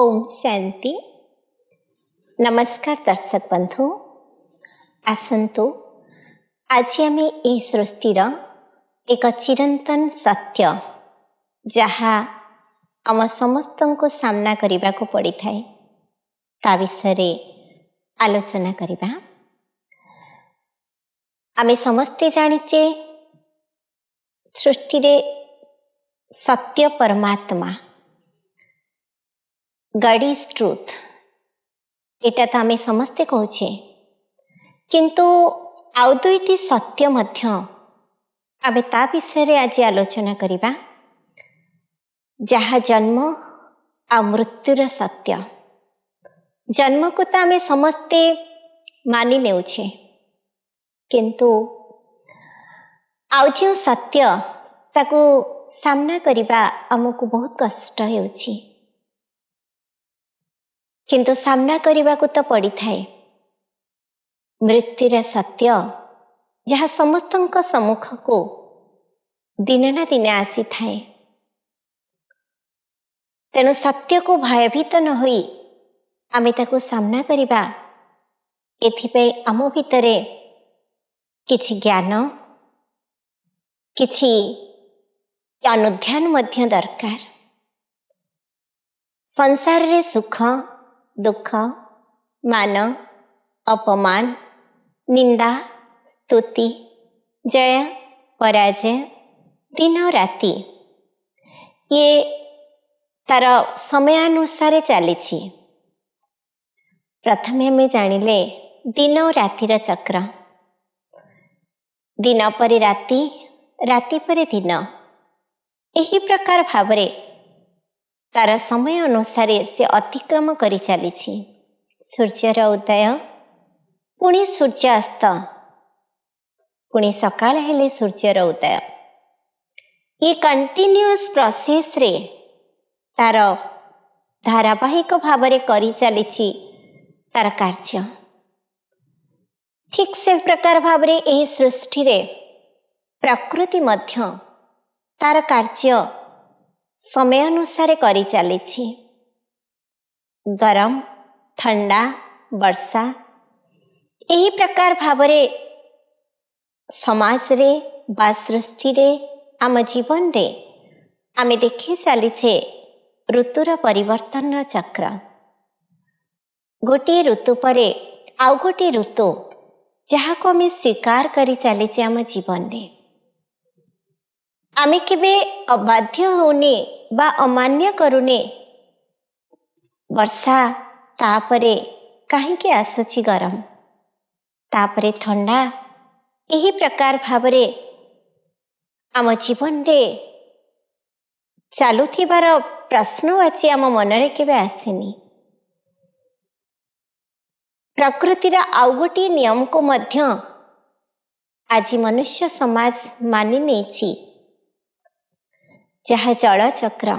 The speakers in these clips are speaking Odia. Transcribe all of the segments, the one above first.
ओम शांति। नमस्कार दर्शक बंधु, आसंतु आज आम ए सृष्टिर एक चिरंतन सत्य जहाँ आम समस्त को सामना करने को पड़ी थाए ता विषय आलोचना करबा। आमे समस्ते जानिचे सृष्टि रे सत्य परमात्मा गॉड इज ट्रूथ एटा तो आमे समस्ते कहूचे, किंतु आउ दुईटी सत्य मध्य आमे ता विषय आज आलोचना करिबा, जहाँ जन्म आ मृत्युर सत्य। जन्म को तो आमे समस्ते मानि नेउछे, किंतु आउ जो सत्य ताकू सामना करिबा हमको बहुत कष्ट हेउछि, किंतु सामना करने को तो पड़ी थाए। मृत्युर सत्य जहाँ समस्त सम्मुख को दिने ना दिने आसी थाए, तेणु सत्य को भयभीत न होई आमे ताकू सामना करिबा। एथिपई आम भितरे किछि ज्ञान, किछि अनुध्यान मध्य दरकार। संसार रे सुख दुख, मान अपमान, निंदा स्तुति, जय पराजय, दिन और राति ये तार समयानुसार चली। प्रथमे हमें जानिले दिन और रातिर चक्र। दिन पर राति, राति पर दिन, यही प्रकार भावरे तार समय अनुसार से अतिक्रम करी चली। सूर्यर उदय, पुणी सूर्यास्त, पुणी सकाळ हेले सूर्यर उदय, ये कंटिन्यूअस प्रोसेस रे तार धारावाहिक भावरे करी चली तार कार्य। ठीक से प्रकार भावरे एही सृष्टि रे प्रकृति मध्य तार कार्य समय अनुसार करी चली। गरम ठंडा वर्षा यही प्रकार भावरे समाज रे बा सृष्टि रे आम जीवन रे आमे देखि चलीछे ऋतुर परिवर्तन चक्र। गोटे ऋतु परे आउ गोटे ऋतु जहाँ को आमे स्वीकार करी चलीछे आम जीवन रे। आमे केबे अबाध्य होने बा अमान्य करुने। वर्षा तापरे कहीं आसुची गरम, तापरे ठंडा, यही प्रकार भावरे आम जीवन रे चालुथिबार प्रश्नवाची आम मनरे केबे आसेनी। प्रकृतिर आउ गोटे नियम को मध्य आज मनुष्य समाज मानि नेछि, जहाँ जल चक्र।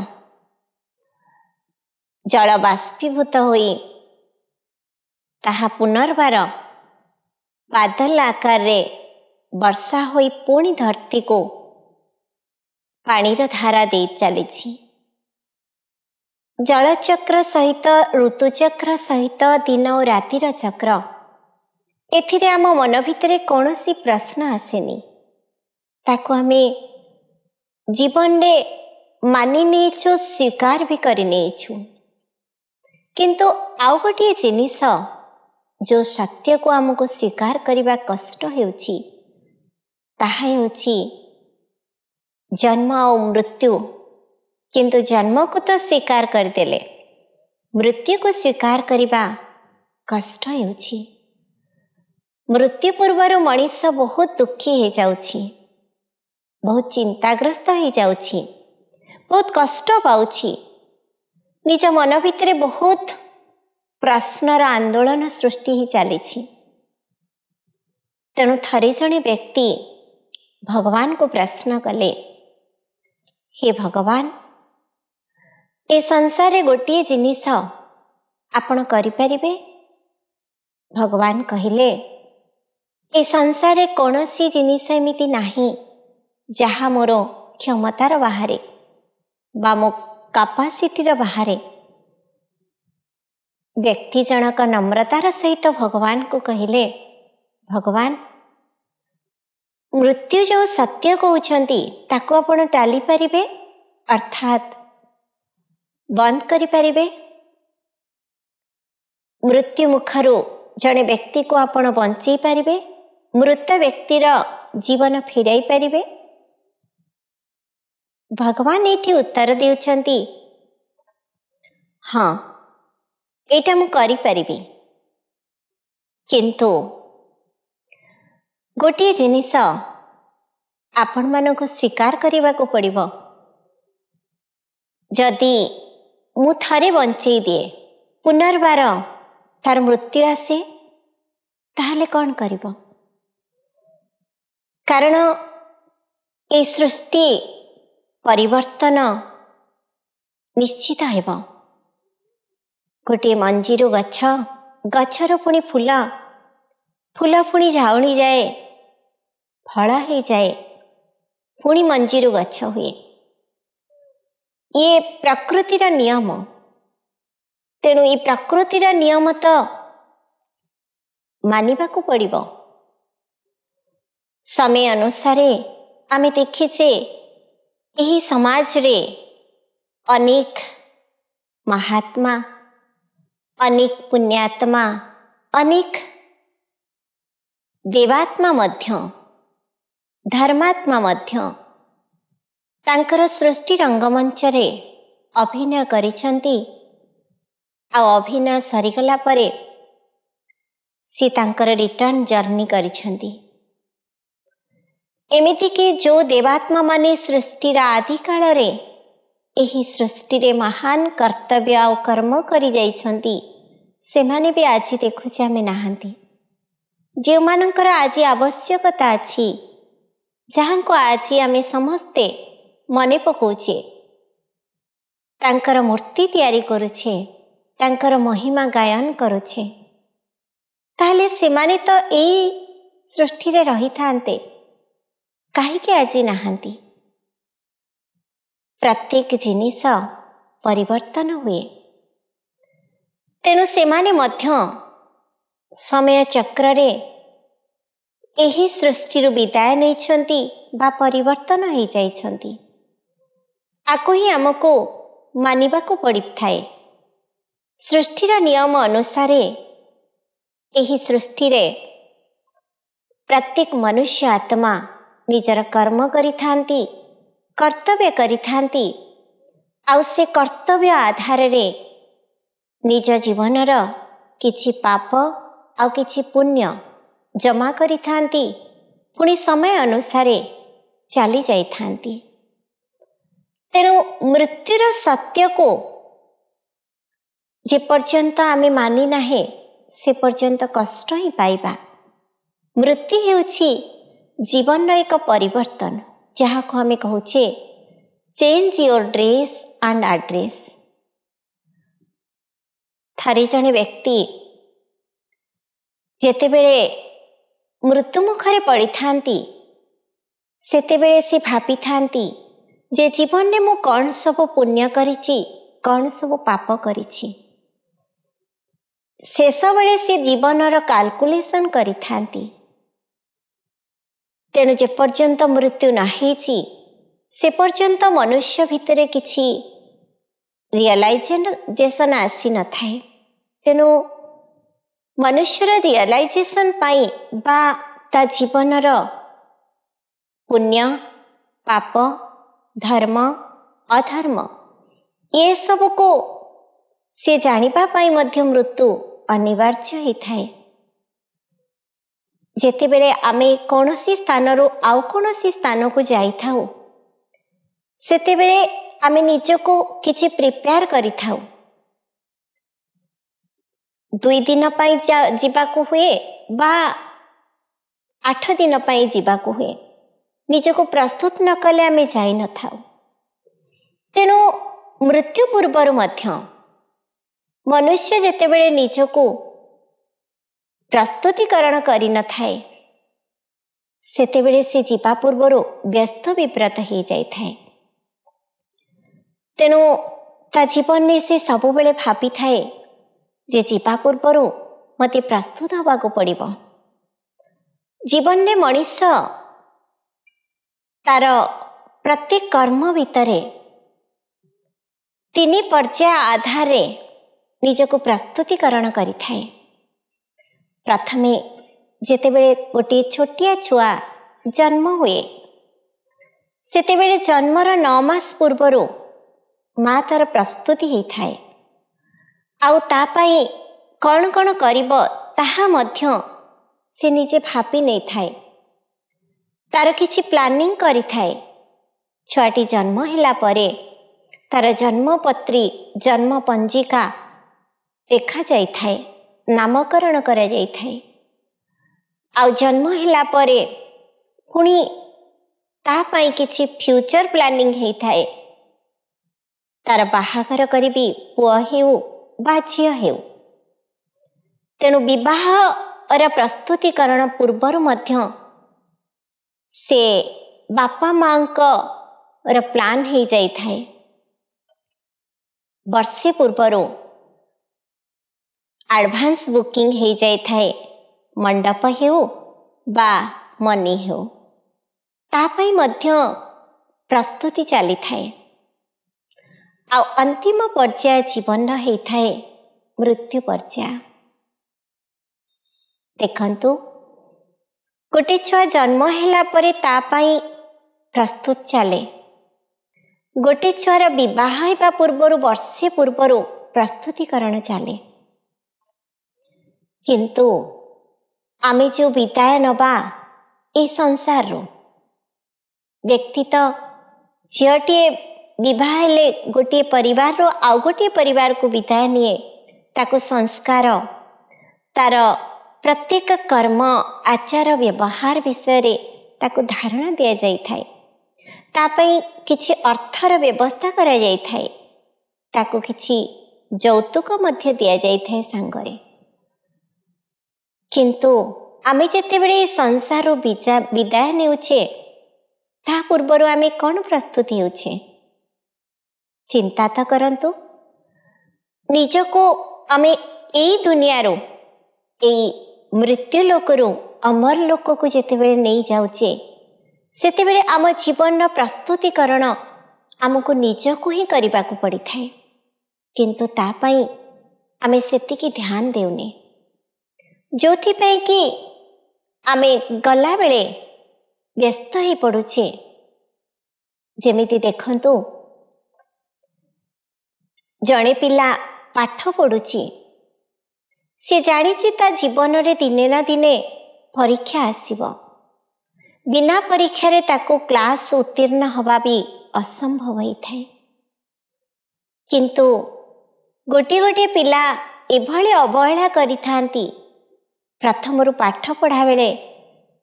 जल बाष्पीभूत होई ताहा पुनर्बार बादल आकार रे वर्षा होई पुणी धरती को पानीर धारा दे चली। जलचक्र सहित ऋतुचक्र सहित दिन और रातिर चक्र, एथिरे आम मन भितरे कौनसी प्रश्न आसेनी। ताको आमे जीवन रे मानि नेछु, स्वीकार भी करि नेछु, किंतु आउ गोटे जिनिस जो सत्य को आमको स्वीकार करने कष्ट हेउछि, ताहा हेउछि जन्म और मृत्यु। किंतु जन्म को तो स्वीकार करदेले, मृत्यु को स्वीकार करने कष्ट हेउछि। मृत्यु पूर्वर मनीष बहुत दुखी हो जाउछि, बहुत चिंताग्रस्त हो जाउछि, बहुत कष्ट पाउछि। निज मन भितरे बहुत प्रश्नर आंदोलन सृष्टि ही चली। तेणु थरे जणे व्यक्ति भगवान को प्रश्न कले, हे भगवान, ए संसार रे गोटे जिनिस आपण करि परिबे? भगवान कहिले, ए संसार रे कौनसी जिनिस एमिति नाही जहाँ मोर क्षमतार बाहरे बा मो कैपेसिटीर बाहरे। ବ୍ୟକ୍ତି ଜଣକ ନମ୍ରତାର ସହିତ ଭଗବାନଙ୍କୁ କହିଲେ, ଭଗବାନ, ମୃତ୍ୟୁ ଯେଉଁ ସତ୍ୟ କହୁଛନ୍ତି ତାକୁ ଆପଣ ଟାଳିପାରିବେ, ଅର୍ଥାତ୍ ବନ୍ଦ କରିପାରିବେ? ମୃତ୍ୟୁ ମୁଖରୁ ଜଣେ ବ୍ୟକ୍ତିକୁ ଆପଣ ବଞ୍ଚେଇ ପାରିବେ? ମୃତ ବ୍ୟକ୍ତିର ଜୀବନ ଫେରାଇ ପାରିବେ? ଭଗବାନ ଏଇଠି ଉତ୍ତର ଦେଉଛନ୍ତି, ହଁ, ଏଇଟା ମୁଁ କରିପାରିବି। କିନ୍ତୁ ଗୋଟିଏ ଜିନିଷ ଆପଣମାନଙ୍କୁ ସ୍ୱୀକାର କରିବାକୁ ପଡ଼ିବ। ଯଦି ମୁଁ ଥରେ ବଞ୍ଚେଇ ଦିଏ, ପୁନର୍ବାର ତାର ମୃତ୍ୟୁ ଆସେ, ତାହେଲେ କ'ଣ କରିବ? କାରଣ ଏ ସୃଷ୍ଟି ପରିବର୍ତ୍ତନ ନିଶ୍ଚିତ ହେବ। ଗୋଟିଏ ମଞ୍ଜିରୁ ଗଛ, ଗଛରୁ ପୁଣି ଫୁଲ, ଫୁଲ ପୁଣି ଝାଉଁଳି ଯାଏ, ଫଳ ହେଇଯାଏ, ପୁଣି ମଞ୍ଜିରୁ ଗଛ ହୁଏ। ଇଏ ପ୍ରକୃତିର ନିୟମ। ତେଣୁ ଏ ପ୍ରକୃତିର ନିୟମ ତ ମାନିବାକୁ ପଡ଼ିବ। ସମୟ ଅନୁସାରେ ଆମେ ଦେଖିଛେ ଏହି ସମାଜରେ ଅନେକ ମହାତ୍ମା, ଅନେକ ପୁଣ୍ୟାତ୍ମା, ଅନେକ ଦେବାତ୍ମା ମଧ୍ୟ, ଧର୍ମାତ୍ମା ମଧ୍ୟ ତାଙ୍କର ସୃଷ୍ଟି ରଙ୍ଗମଞ୍ଚରେ ଅଭିନୟ କରିଛନ୍ତି। ଆଉ ଅଭିନୟ ସରିଗଲା ପରେ ସେ ତାଙ୍କର ରିଟର୍ଣ୍ଣ ଜର୍ଣ୍ଣି କରିଛନ୍ତି। ଏମିତିକି ଯେଉଁ ଦେବାତ୍ମା ମାନେ ସୃଷ୍ଟିର ଆଦିକାଳରେ ଏହି ସୃଷ୍ଟିରେ ମହାନ କର୍ତ୍ତବ୍ୟ ଆଉ କର୍ମ କରି ଯାଇଛନ୍ତି, ସେମାନେ ବି ଆଜି ଦେଖୁଛେ ଆମେ ନାହାନ୍ତି। ଯେଉଁମାନଙ୍କର ଆଜି ଆବଶ୍ୟକତା ଅଛି, ଯାହାଙ୍କୁ ଆଜି ଆମେ ସମସ୍ତେ ମନେ ପକାଉଛେ, ତାଙ୍କର ମୂର୍ତ୍ତି ତିଆରି କରୁଛେ, ତାଙ୍କର ମହିମା ଗାୟନ କରୁଛେ, ତାହେଲେ ସେମାନେ ତ ଏଇ ସୃଷ୍ଟିରେ ରହିଥାନ୍ତେ, କାହିଁକି ଆଜି ନାହାନ୍ତି? ପ୍ରତ୍ୟେକ ଜିନିଷ ପରିବର୍ତ୍ତନ ହୁଏ। ତେଣୁ ସେମାନେ ମଧ୍ୟ ସମୟ ଚକ୍ରରେ ଏହି ସୃଷ୍ଟିରୁ ବିଦାୟ ନେଇଛନ୍ତି ବା ପରିବର୍ତ୍ତନ ହୋଇଯାଇଛନ୍ତି। ଆକୁ ହିଁ ଆମକୁ ମାନିବାକୁ ପଡ଼ିଥାଏ। ସୃଷ୍ଟିର ନିୟମ ଅନୁସାରେ ଏହି ସୃଷ୍ଟିରେ ପ୍ରତ୍ୟେକ ମନୁଷ୍ୟ ଆତ୍ମା ନିଜର କର୍ମ କରିଥାନ୍ତି, କର୍ତ୍ତବ୍ୟ କରିଥାନ୍ତି। ଆଉ ସେ କର୍ତ୍ତବ୍ୟ ଆଧାରରେ ନିଜ ଜୀବନର କିଛି ପାପ ଆଉ କିଛି ପୁଣ୍ୟ ଜମା କରିଥାନ୍ତି, ପୁଣି ସମୟ ଅନୁସାରେ ଚାଲି ଯାଇଥାନ୍ତି। ତେଣୁ ମୃତ୍ୟୁର ସତ୍ୟକୁ ଯେପର୍ଯ୍ୟନ୍ତ ଆମେ ମାନି ନାହିଁ, ସେ ପର୍ଯ୍ୟନ୍ତ କଷ୍ଟ ହିଁ ପାଇବା। ମୃତ୍ୟୁ ହେଉଛି ଜୀବନର ଏକ ପରିବର୍ତ୍ତନ, ଯାହାକୁ ଆମେ କହୁଛେ change your dress and address. ଥରେ ଜଣେ ବ୍ୟକ୍ତି ଯେତେବେଳେ ମୃତ୍ୟୁମୁଖରେ ପଡ଼ିଥାନ୍ତି, ସେତେବେଳେ ସେ ଭାବିଥାନ୍ତି ଯେ ଜୀବନରେ ମୁଁ କ'ଣ ସବୁ ପୁଣ୍ୟ କରିଛି, କ'ଣ ସବୁ ପାପ କରିଛି। ଶେଷବେଳେ ସେ ଜୀବନର କାଲକୁଲେସନ୍ କରିଥାନ୍ତି। ତେଣୁ ଯେପର୍ଯ୍ୟନ୍ତ ମୃତ୍ୟୁ ନ ହେଇଛି, ସେ ପର୍ଯ୍ୟନ୍ତ ମନୁଷ୍ୟ ଭିତରେ କିଛି ରିଅଲାଇଜେସନ୍ ଆସିନଥାଏ। ତେଣୁ ମନୁଷ୍ୟର ରିଅଲାଇଜେସନ୍ ପାଇଁ ବା ତା ଜୀବନର ପୁଣ୍ୟ, ପାପ, ଧର୍ମ, ଅଧର୍ମ ଏସବୁକୁ ସେ ଜାଣିବା ପାଇଁ ମଧ୍ୟ ମୃତ୍ୟୁ ଅନିବାର୍ଯ୍ୟ ହୋଇଥାଏ। ଯେତେବେଳେ ଆମେ କୌଣସି ସ୍ଥାନରୁ ଆଉ କୌଣସି ସ୍ଥାନକୁ ଯାଇଥାଉ, ସେତେବେଳେ ଆମେ ନିଜକୁ କିଛି ପ୍ରିପେୟାର କରିଥାଉ। 2 ଦିନ ପାଇଁ ଯିବାକୁ ହୁଏ ବା 8 ଦିନ ପାଇଁ ଯିବାକୁ ହୁଏ। ନିଜକୁ ପ୍ରସ୍ତୁତ ନ କଲେ ଆମେ ଯାଇନଥାଉ। ତେଣୁ ମୃତ୍ୟୁ ପୂର୍ବରୁ ମଧ୍ୟ ମନୁଷ୍ୟ ଯେତେବେଳେ ନିଜକୁ ପ୍ରସ୍ତୁତିକରଣ କରିନଥାଏ, ସେତେବେଳେ ସେ ଯିବା ପୂର୍ବରୁ ବ୍ୟସ୍ତ ବିବ୍ରତ ହୋଇଯାଇଥାଏ। ତେଣୁ ତା ଜୀବନରେ ସେ ସବୁବେଳେ ଭାବିଥାଏ ଯେ ଯିବା ପୂର୍ବରୁ ମୋତେ ପ୍ରସ୍ତୁତ ହେବାକୁ ପଡ଼ିବ। ଜୀବନରେ ମଣିଷ ତାର ପ୍ରତ୍ୟେକ କର୍ମ ଭିତରେ 3 ପର୍ଯ୍ୟାୟ ଆଧାରରେ ନିଜକୁ ପ୍ରସ୍ତୁତିକରଣ କରିଥାଏ। ପ୍ରଥମେ ଯେତେବେଳେ ଗୋଟିଏ ଛୋଟିଆ ଛୁଆ ଜନ୍ମ ହୁଏ, ସେତେବେଳେ ଜନ୍ମର 9 ମାସ ପୂର୍ବରୁ ମା ତାର ପ୍ରସ୍ତୁତି ହେଇଥାଏ। ଆଉ ତା ପାଇଁ କ'ଣ କ'ଣ କରିବ ତାହା ମଧ୍ୟ ସେ ନିଜେ ଭାବି ନେଇଥାଏ, ତାର କିଛି ପ୍ଲାନିଂ କରିଥାଏ। ଛୁଆଟି ଜନ୍ମ ହେଲା ପରେ ତାର ଜନ୍ମପତ୍ରୀ ଜନ୍ମ ପଞ୍ଜିକା ଦେଖାଯାଇଥାଏ, ନାମକରଣ କରାଯାଇଥାଏ। ଆଉ ଜନ୍ମ ହେଲା ପରେ ପୁଣି ତା ପାଇଁ କିଛି ଫ୍ୟୁଚର ପ୍ଲାନିଂ ହେଇଥାଏ। ତାର ବାହାଘର କରିବି, ପୁଅ ହେଉ ବା ଝିଅ ହେଉ। ତେଣୁ ବିବାହର ପ୍ରସ୍ତୁତିକରଣ ପୂର୍ବରୁ ମଧ୍ୟ ସେ ବାପା ମାଙ୍କର ପ୍ଲାନ୍ ହେଇଯାଇଥାଏ। ବର୍ଷେ ପୂର୍ବରୁ ଆଡ଼ଭାନ୍ସ ବୁକିଂ ହେଇଯାଇଥାଏ, ମଣ୍ଡପ ହେଉ ବା ମନି ହେଉ। ତା ପାଇଁ ମଧ୍ୟ ପ୍ରସ୍ତୁତି ଚାଲିଥାଏ। ଆଉ ଅନ୍ତିମ ପର୍ଯ୍ୟାୟ ଜୀବନର ହେଇଥାଏ ମୃତ୍ୟୁ ପର୍ଯ୍ୟାୟ। ଦେଖନ୍ତୁ, ଗୋଟେ ଛୁଆ ଜନ୍ମ ହେଲା ପରେ ତା ପାଇଁ ପ୍ରସ୍ତୁତ ଚାଲେ। ଗୋଟେ ଛୁଆର ବିବାହ ହେବା ପୂର୍ବରୁ ବର୍ଷେ ପୂର୍ବରୁ ପ୍ରସ୍ତୁତିକରଣ ଚାଲେ। କିନ୍ତୁ ଆମେ ଯେଉଁ ବିଦାୟ ନେବା ଏହି ସଂସାରରୁ, ବ୍ୟକ୍ତି ତ ଝିଅଟିଏ ବିବାହ ହେଲେ ଗୋଟିଏ ପରିବାରରୁ ଆଉ ଗୋଟିଏ ପରିବାରକୁ ବିଦାୟ ନିଏ। ତାକୁ ସଂସ୍କାର, ତାର ପ୍ରତ୍ୟେକ କର୍ମ ଆଚାର ବ୍ୟବହାର ବିଷୟରେ ତାକୁ ଧାରଣା ଦିଆଯାଇଥାଏ। ତା ପାଇଁ କିଛି ଅର୍ଥର ବ୍ୟବସ୍ଥା କରାଯାଇଥାଏ, ତାକୁ କିଛି ଯୌତୁକ ମଧ୍ୟ ଦିଆଯାଇଥାଏ ସାଙ୍ଗରେ। କିନ୍ତୁ ଆମେ ଯେତେବେଳେ ଏ ସଂସାରରୁ ବିଦାୟ ନେଉଛେ, ତା ପୂର୍ବରୁ ଆମେ କ'ଣ ପ୍ରସ୍ତୁତ ହେଉଛେ? ଚିନ୍ତା ତ କରନ୍ତୁ। ନିଜକୁ ଆମେ ଏଇ ଦୁନିଆରୁ, ଏଇ ମୃତ୍ୟୁ ଲୋକରୁ ଅମର ଲୋକକୁ ଯେତେବେଳେ ନେଇ ଯାଉଛେ, ସେତେବେଳେ ଆମ ଜୀବନର ପ୍ରସ୍ତୁତିକରଣ ଆମକୁ ନିଜକୁ ହିଁ କରିବାକୁ ପଡ଼ିଥାଏ। କିନ୍ତୁ ତା ପାଇଁ ଆମେ ସେତିକି ଧ୍ୟାନ ଦେଉନେ, ଯେଉଁଥିପାଇଁ କି ଆମେ ଗଲାବେଳେ ବ୍ୟସ୍ତ ହେଇ ପଡ଼ୁଛେ। ଯେମିତି ଦେଖନ୍ତୁ, ଜଣେ ପିଲା ପାଠ ପଢ଼ୁଛି, ସେ ଜାଣିଛି ତା ଜୀବନରେ ଦିନେ ନା ଦିନେ ପରୀକ୍ଷା ଆସିବ। ବିନା ପରୀକ୍ଷାରେ ତାକୁ କ୍ଲାସ୍ ଉତ୍ତୀର୍ଣ୍ଣ ହେବା ବି ଅସମ୍ଭବ ହୋଇଥାଏ। କିନ୍ତୁ ଗୋଟିଏ ଗୋଟିଏ ପିଲା ଏଭଳି ଅବହେଳା କରିଥାନ୍ତି, ପ୍ରଥମରୁ ପାଠ ପଢ଼ା ବେଳେ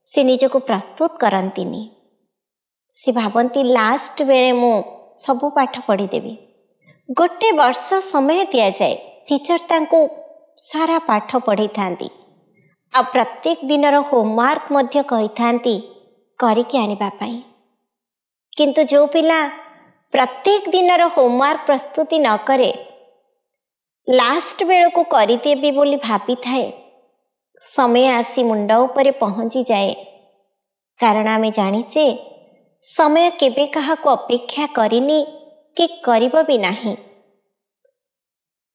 ସେ ନିଜକୁ ପ୍ରସ୍ତୁତ କରନ୍ତିନି। ସେ ଭାବନ୍ତି ଲାଷ୍ଟ ବେଳେ ମୁଁ ସବୁ ପାଠ ପଢ଼ିଦେବି। ଗୋଟେ ବର୍ଷ ସମୟ ଦିଆଯାଏ, ଟିଚର ତାଙ୍କୁ ସାରା ପାଠ ପଢ଼େଇଥାନ୍ତି। ଆଉ ପ୍ରତ୍ୟେକ ଦିନର ହୋମୱାର୍କ ମଧ୍ୟ କହିଥାନ୍ତି କରିକି ଆଣିବା ପାଇଁ। କିନ୍ତୁ ଯେଉଁ ପିଲା ପ୍ରତ୍ୟେକ ଦିନର ହୋମୱାର୍କ ପ୍ରସ୍ତୁତି ନ କରେ, ଲାଷ୍ଟ ବେଳକୁ କରିଦେବି ବୋଲି ଭାବିଥାଏ, ସମୟ ଆସି ମୁଣ୍ଡ ଉପରେ ପହଞ୍ଚିଯାଏ। କାରଣ ଆମେ ଜାଣିଛେ ସମୟ କେବେ କାହାକୁ ଅପେକ୍ଷା କରିନି କି କରିବ ବି ନାହିଁ।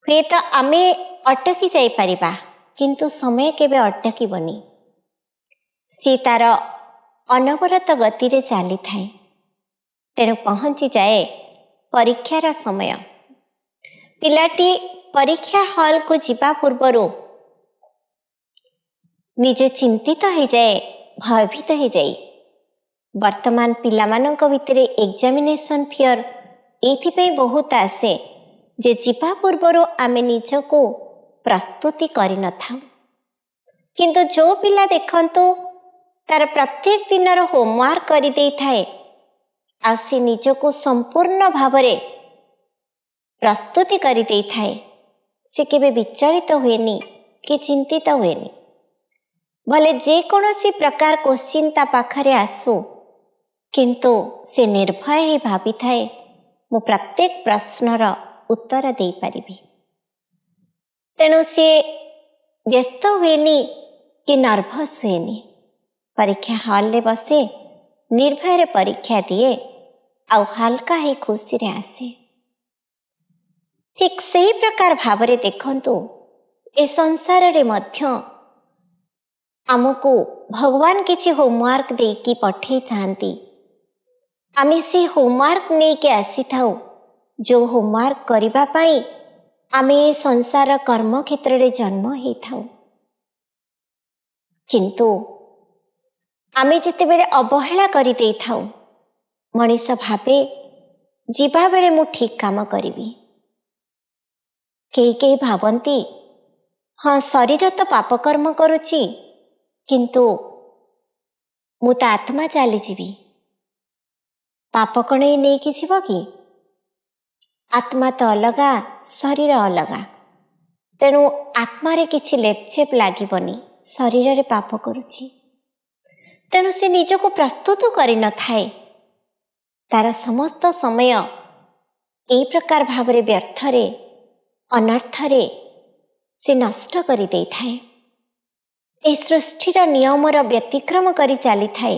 ହୁଏତ ଆମେ ଅଟକି ଯାଇପାରିବା, କିନ୍ତୁ ସମୟ କେବେ ଅଟକିବନି। ସେ ତାର ଅନବରତ ଗତିରେ ଚାଲିଥାଏ। ତେଣୁ ପହଞ୍ଚିଯାଏ ପରୀକ୍ଷାର ସମୟ। ପିଲାଟି ପରୀକ୍ଷା ହଲ୍କୁ ଯିବା ପୂର୍ବରୁ ନିଜେ ଚିନ୍ତିତ ହେଇଯାଏ, ଭୟଭୀତ ହେଇଯାଏ। ବର୍ତ୍ତମାନ ପିଲାମାନଙ୍କ ଭିତରେ ଏକ୍ଜାମିନେସନ୍ ଫିୟର ଏଇଥିପାଇଁ ବହୁତ ଆସେ ଯେ ଯିବା ପୂର୍ବରୁ ଆମେ ନିଜକୁ ପ୍ରସ୍ତୁତି କରିନଥାଉ। କିନ୍ତୁ ଯେଉଁ ପିଲା ଦେଖନ୍ତୁ ତାର ପ୍ରତ୍ୟେକ ଦିନର ହୋମୱାର୍କ କରିଦେଇଥାଏ, ଆଉ ସେ ନିଜକୁ ସମ୍ପୂର୍ଣ୍ଣ ଭାବରେ ପ୍ରସ୍ତୁତି କରିଦେଇଥାଏ, ସେ କେବେ ବିଚଳିତ ହୁଏନି କି ଚିନ୍ତିତ ହୁଏନି। ଭଲେ ଯେକୌଣସି ପ୍ରକାର କୋଶ୍ଚିନ୍ ତା ପାଖରେ ଆସୁ, କିନ୍ତୁ ସେ ନିର୍ଭୟ ହେଇ ଭାବିଥାଏ ମୁଁ ପ୍ରତ୍ୟେକ ପ୍ରଶ୍ନର ଉତ୍ତର ଦେଇପାରିବି। ତେଣୁ ସିଏ ବ୍ୟସ୍ତ ହୁଏନି କି ନର୍ଭସ୍ ହୁଏନି। ପରୀକ୍ଷା ହଲ୍ରେ ବସେ, ନିର୍ଭୟରେ ପରୀକ୍ଷା ଦିଏ, ଆଉ ହାଲକା ହେଇ ଖୁସିରେ ଆସେ। ଠିକ୍ ସେହି ପ୍ରକାର ଭାବରେ ଦେଖନ୍ତୁ, ଏ ସଂସାରରେ ମଧ୍ୟ ଆମକୁ ଭଗବାନ କିଛି ହୋମୱାର୍କ ଦେଇକି ପଠେଇଥାନ୍ତି। ଆମେ ସେ ହୋମୱାର୍କ ନେଇକି ଆସିଥାଉ, ଯେଉଁ ହୋମୱାର୍କ କରିବା ପାଇଁ ଆମେ ଏ ସଂସାର କର୍ମକ୍ଷେତ୍ରରେ ଜନ୍ମ ହେଇଥାଉ। କିନ୍ତୁ ଆମେ ଯେତେବେଳେ ଅବହେଳା କରିଦେଇଥାଉ, ମଣିଷ ଭାବେ ଯିବାବେଳେ ମୁଁ ଠିକ୍ କାମ କରିବି। କେହି କେହି ଭାବନ୍ତି, ହଁ ଶରୀର ତ ପାପକର୍ମ କରୁଛି, କିନ୍ତୁ ମୁଁ ତ ଆତ୍ମା ଚାଲିଯିବି। ପାପ କଣ ଏଇ ନେଇକି ଯିବ କି? ଆତ୍ମା ତ ଅଲଗା, ଶରୀର ଅଲଗା। ତେଣୁ ଆତ୍ମାରେ କିଛି ଲେପଛେପ ଲାଗିବନି, ଶରୀରରେ ପାପ କରୁଛି। ତେଣୁ ସେ ନିଜକୁ ପ୍ରସ୍ତୁତ କରିନଥାଏ। ତାର ସମସ୍ତ ସମୟ ଏହି ପ୍ରକାର ଭାବରେ ବ୍ୟର୍ଥରେ, ଅନର୍ଥରେ ସେ ନଷ୍ଟ କରିଦେଇଥାଏ। ଏହି ସୃଷ୍ଟିର ନିୟମର ବ୍ୟତିକ୍ରମ କରି ଚାଲିଥାଏ।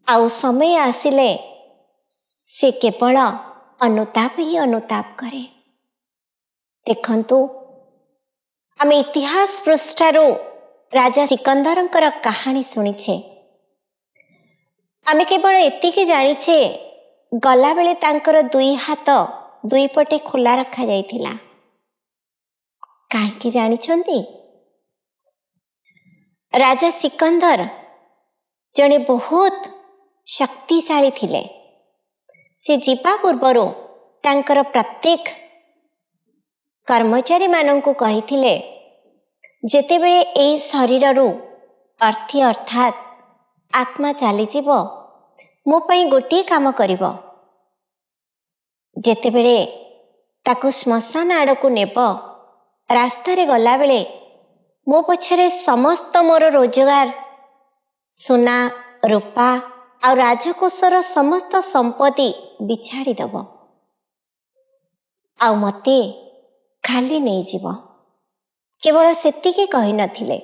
ଆଉ ସମୟ ଆସିଲେ ସେ କେବଳ ଅନୁତାପ ହିଁ ଅନୁତାପ କରେ। ଦେଖନ୍ତୁ, ଆମେ ଇତିହାସ ପୃଷ୍ଠାରୁ ରାଜା ସିକନ୍ଦରଙ୍କର କାହାଣୀ ଶୁଣିଛେ। ଆମେ କେବଳ ଏତିକି ଜାଣିଛେ, ଗଲାବେଳେ ତାଙ୍କର ଦୁଇ ହାତ ଦୁଇ ପଟେ ଖୋଲା ରଖାଯାଇଥିଲା। କାହିଁକି ଜାଣିଛନ୍ତି? ରାଜା ସିକନ୍ଦର ଜଣେ ବହୁତ ଶକ୍ତିଶାଳୀ ଥିଲେ। ସେ ଯିବା ପୂର୍ବରୁ ତାଙ୍କର ପ୍ରତ୍ୟେକ କର୍ମଚାରୀମାନଙ୍କୁ କହିଥିଲେ, ଯେତେବେଳେ ଏହି ଶରୀରରୁ ଅର୍ଥାତ୍ ଆତ୍ମା ଚାଲିଯିବ, ମୋ ପାଇଁ ଗୋଟିଏ କାମ କରିବ। ଯେତେବେଳେ ତାକୁ ଶ୍ମଶାନ ଆଡ଼କୁ ନେବ, ରାସ୍ତାରେ ଗଲାବେଳେ ମୋ ପଛରେ ସମସ୍ତ ମୋର ରୋଜଗାର, ସୁନା, ରୂପା ଆଉ ରାଜକୋଷର ସମସ୍ତ ସମ୍ପତ୍ତି ବିଛାଡ଼ି ଦେବ, ଆଉ ମୋତେ ଖାଲି ନେଇଯିବ। କେବଳ ସେତିକି କହିନଥିଲେ,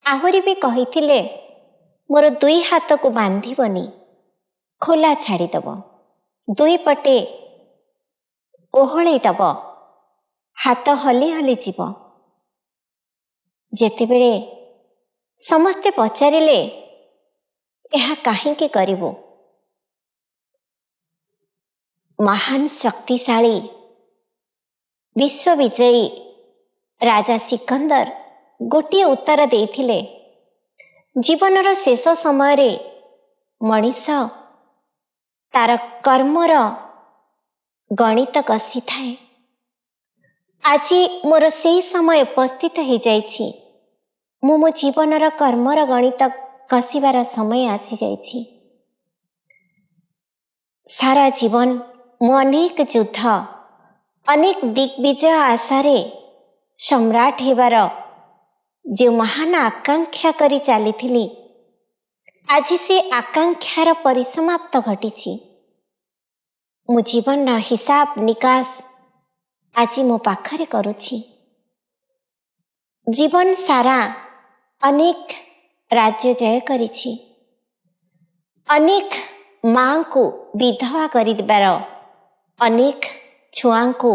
ଆହୁରି ବି କହିଥିଲେ, ମୋର ଦୁଇ ହାତକୁ ବାନ୍ଧିବନି, ଖୋଲା ଛାଡ଼ିଦେବ, ଦୁଇ ପଟେ ଓହଳେଇ ଦେବ, ହାତ ହଲି ହଲି ଯିବ। ଯେତେବେଳେ ସମସ୍ତେ ପଚାରିଲେ, ଏହା କାହିଁକି କରିବୁ? ମହାନ ଶକ୍ତିଶାଳୀ ବିଶ୍ୱବିଜୟୀ ରାଜା ସିକନ୍ଦର ଗୋଟିଏ ଉତ୍ତର ଦେଇଥିଲେ, ଜୀବନର ଶେଷ ସମୟରେ ମଣିଷ ତାର କର୍ମର ଗଣିତ କଷିଥାଏ। ଆଜି ମୋର ସେହି ସମୟ ଉପସ୍ଥିତ ହେଇଯାଇଛି। ମୁଁ ମୋ ଜୀବନର କର୍ମର ଗଣିତ କଷିବାର ସମୟ ଆସିଯାଇଛି। ସାରା ଜୀବନ ମୁଁ ଅନେକ ଯୁଦ୍ଧ, ଅନେକ ଦିଗ୍ବିଜୟ ଆଶାରେ ସମ୍ରାଟ ହେବାର ଯେଉଁ ମହାନ ଆକାଂକ୍ଷା କରି ଚାଲିଥିଲି, ଆଜି ସେ ଆକାଂକ୍ଷାର ପରିସମାପ୍ତ ଘଟିଛି। ମୁଁ ଜୀବନର ହିସାବ ନିକାଶ ଆଜି ମୋ ପାଖରେ କରୁଛି। ଜୀବନ ସାରା ଅନେକ ରାଜ୍ୟ ଜୟ କରିଛି, ଅନେକ ମାଙ୍କୁ ବିଧବା କରିଦେବାର, ଅନେକ ଛୁଆଙ୍କୁ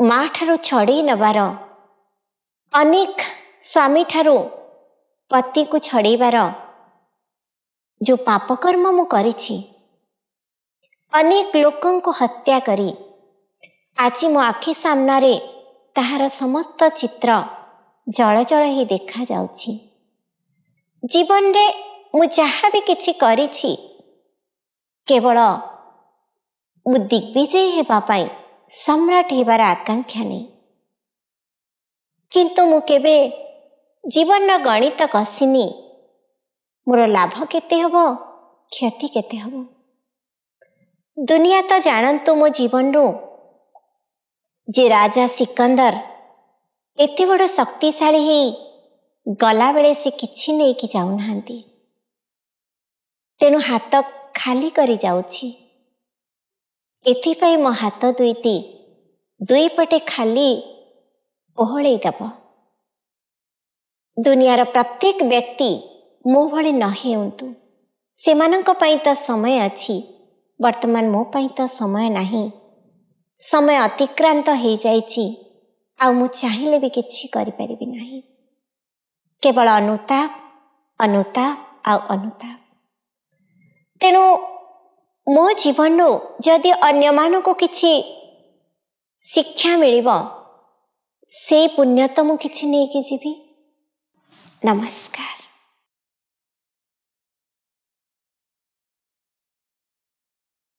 ମା ଠାରୁ ଛଡ଼େଇ ନେବାର, ଅନେକ ସ୍ୱାମୀଠାରୁ ପତିକୁ ଛଡ଼େଇବାର ଯେଉଁ ପାପକର୍ମ ମୁଁ କରିଛି, ଅନେକ ଲୋକଙ୍କୁ ହତ୍ୟା କରି ଆଜି ମୋ ଆଖି ସାମ୍ନାରେ ତାହାର ସମସ୍ତ ଚିତ୍ର ଜଳଜଳ ହେଇ ଦେଖାଯାଉଛି। ଜୀବନରେ ମୁଁ ଯାହା ବି କିଛି କରିଛି, କେବଳ ମୁଁ ଦିଗ୍ବିଜୟୀ ହେବା ପାଇଁ, ସମ୍ରାଟ ହେବାର ଆକାଂକ୍ଷା ନେଇ। କିନ୍ତୁ ମୁଁ କେବେ ଜୀବନର ଗଣିତ କଷିନି, ମୋର ଲାଭ କେତେ ହେବ, କ୍ଷତି କେତେ ହେବ। ଦୁନିଆ ତ ଜାଣନ୍ତୁ ମୋ ଜୀବନରୁ ଯେ ରାଜା ସିକନ୍ଦର ଏତେ ବଡ଼ ଶକ୍ତିଶାଳୀ ହେଇ ଗଲାବେଳେ ସେ କିଛି ନେଇକି ଯାଉନାହାନ୍ତି। ତେଣୁ ହାତ ଖାଲି କରି ଯାଉଛି। ଏଥିପାଇଁ ମୋ ହାତ ଦୁଇଟି ଦୁଇ ପଟେ ଖାଲି ଓହଳେଇ ଦେବ। ଦୁନିଆର ପ୍ରତ୍ୟେକ ବ୍ୟକ୍ତି ମୋ ଭଳି ନ ହେଉନ୍ତୁ, ସେମାନଙ୍କ ପାଇଁ ତ ସମୟ ଅଛି, ବର୍ତ୍ତମାନ ମୋ ପାଇଁ ତ ସମୟ ନାହିଁ। ସମୟ ଅତିକ୍ରାନ୍ତ ହେଇଯାଇଛି, ଆଉ ମୁଁ ଚାହିଁଲେ ବି କିଛି କରିପାରିବି ନାହିଁ। କେବଳ ଅନୁତାପ, ଅନୁତାପ ଆଉ ଅନୁତାପ। ତେଣୁ ମୋ ଜୀବନରୁ ଯଦି ଅନ୍ୟମାନଙ୍କୁ କିଛି ଶିକ୍ଷା ମିଳିବ, ସେଇ ପୁଣ୍ୟ ତ ମୁଁ କିଛି ନେଇକି ଯିବି। ନମସ୍କାର।